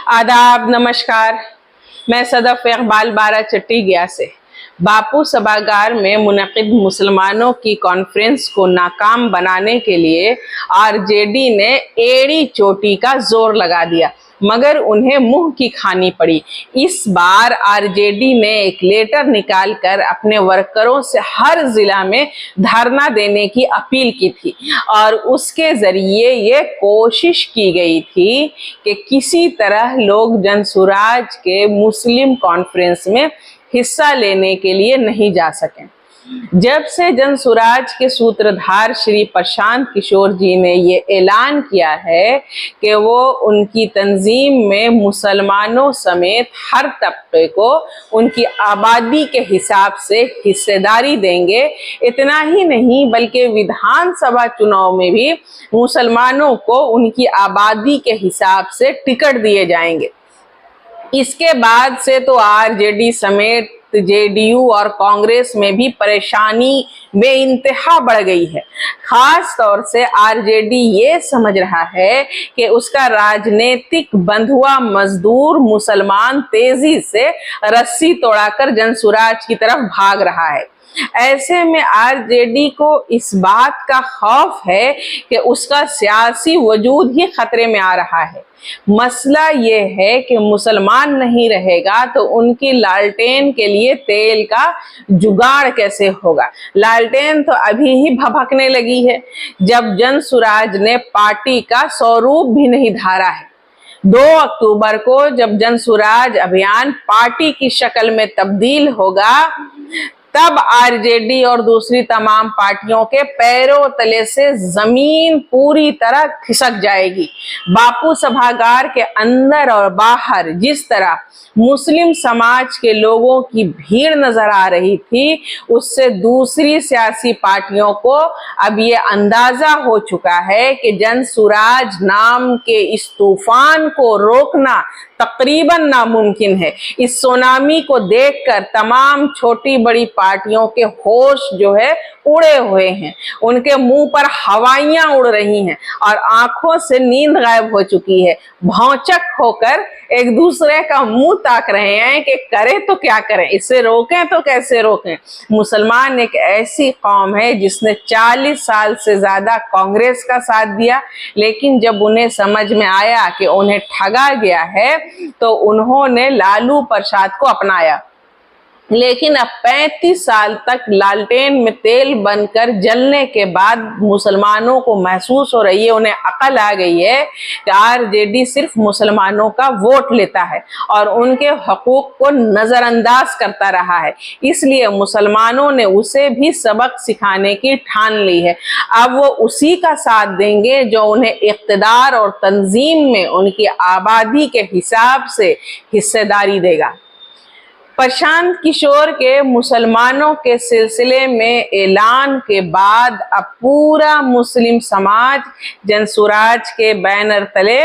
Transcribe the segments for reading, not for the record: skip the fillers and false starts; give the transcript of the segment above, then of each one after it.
आदाब, नमस्कार। मैं सदफ इकबाल बाराचट्टी गया से बापू सभागार में मुनक़िद मुसलमानों की कॉन्फ्रेंस को नाकाम बनाने के लिए आरजेडी ने एड़ी चोटी का जोर लगा दिया, मगर उन्हें मुंह की खानी पड़ी। इस बार आरजेडी ने एक लेटर निकालकर अपने वर्करों से हर जिला में धरना देने की अपील की थी और उसके जरिए ये कोशिश की गई थी कि किसी तरह लोग जनसुराज के मुस्लिम कॉन्फ्रेंस में हिस्सा लेने के लिए नहीं जा सकें। जब से जनसुराज के सूत्रधार श्री प्रशांत किशोर जी ने ये ऐलान किया है कि वो उनकी तंजीम में मुसलमानों समेत हर तबके को उनकी आबादी के हिसाब से हिस्सेदारी देंगे, इतना ही नहीं बल्कि विधानसभा चुनाव में भी मुसलमानों को उनकी आबादी के हिसाब से टिकट दिए जाएंगे। इसके बाद से तो आरजेडी समेत जेडीयू और कांग्रेस में भी परेशानी बेइंतहा बढ़ गई है। खास तौर से आरजेडी ये समझ रहा है कि उसका राजनीतिक बंधुआ मजदूर मुसलमान तेजी से रस्सी तोड़ाकर जनसुराज की तरफ भाग रहा है। ऐसे में आरजेडी को इस बात का खौफ है कि उसका सियासी वजूद ही खतरे में आ रहा है। मसला ये है कि मुसलमान नहीं रहेगा तो उनकी लालटेन के लिए तेल का जुगाड़ कैसे होगा। लालटेन तो अभी ही भभकने लगी है, जब जनसुराज ने पार्टी का स्वरूप भी नहीं धारा है। 2 अक्टूबर को जब जनसुराज अभियान पार्टी की शक्ल में तब्दील होगा, तब आरजेडी और दूसरी तमाम पार्टियों के पैरों तले से जमीन पूरी तरह खिसक जाएगी। बापू सभागार के अंदर और बाहर जिस तरह मुस्लिम समाज के लोगों की भीड़ नजर आ रही थी, उससे दूसरी सियासी पार्टियों को अब ये अंदाजा हो चुका है कि जनसुराज नाम के इस तूफान को रोकना तकरीबन नामुमकिन है। इस सुनामी को देखकर तमाम छोटी बड़ी पार्टियों के होश जो है उड़े हुए हैं, उनके मुंह पर हवाइयां उड़ रही हैं और आंखों से नींद गायब हो चुकी है। भौचक होकर एक दूसरे का मुंह ताक रहे हैं कि करें तो क्या करें, इसे रोकें तो कैसे रोकें। मुसलमान एक ऐसी कौम है जिसने 40 साल से ज्यादा कांग्रेस का साथ दिया, लेकिन जब उन्हें समझ में आया कि उन्हें ठगा गया है तो उन्होंने लालू प्रसाद को अपनाया। लेकिन अब 35 साल तक लालटेन में तेल बनकर जलने के बाद मुसलमानों को महसूस हो रही है, उन्हें अकल आ गई है कि आरजेडी सिर्फ मुसलमानों का वोट लेता है और उनके हकूक को नजरअंदाज करता रहा है। इसलिए मुसलमानों ने उसे भी सबक सिखाने की ठान ली है। अब वो उसी का साथ देंगे जो उन्हें इक़्तिदार और तंजीम में उनकी आबादी के हिसाब से हिस्सेदारी देगा। प्रशांत किशोर के मुसलमानों के सिलसिले में ऐलान के बाद अब पूरा मुस्लिम समाज जनसुराज के बैनर तले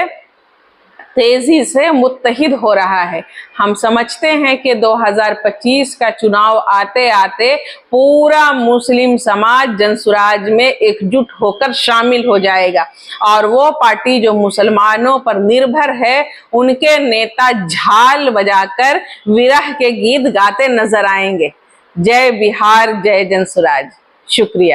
तेजी से मुत्तहिद हो रहा है। हम समझते हैं कि 2025 का चुनाव आते आते पूरा मुस्लिम समाज जनसुराज में एकजुट होकर शामिल हो जाएगा और वो पार्टी जो मुसलमानों पर निर्भर है, उनके नेता झाल बजाकर विरह के गीत गाते नजर आएंगे। जय बिहार, जय जनसुराज। शुक्रिया।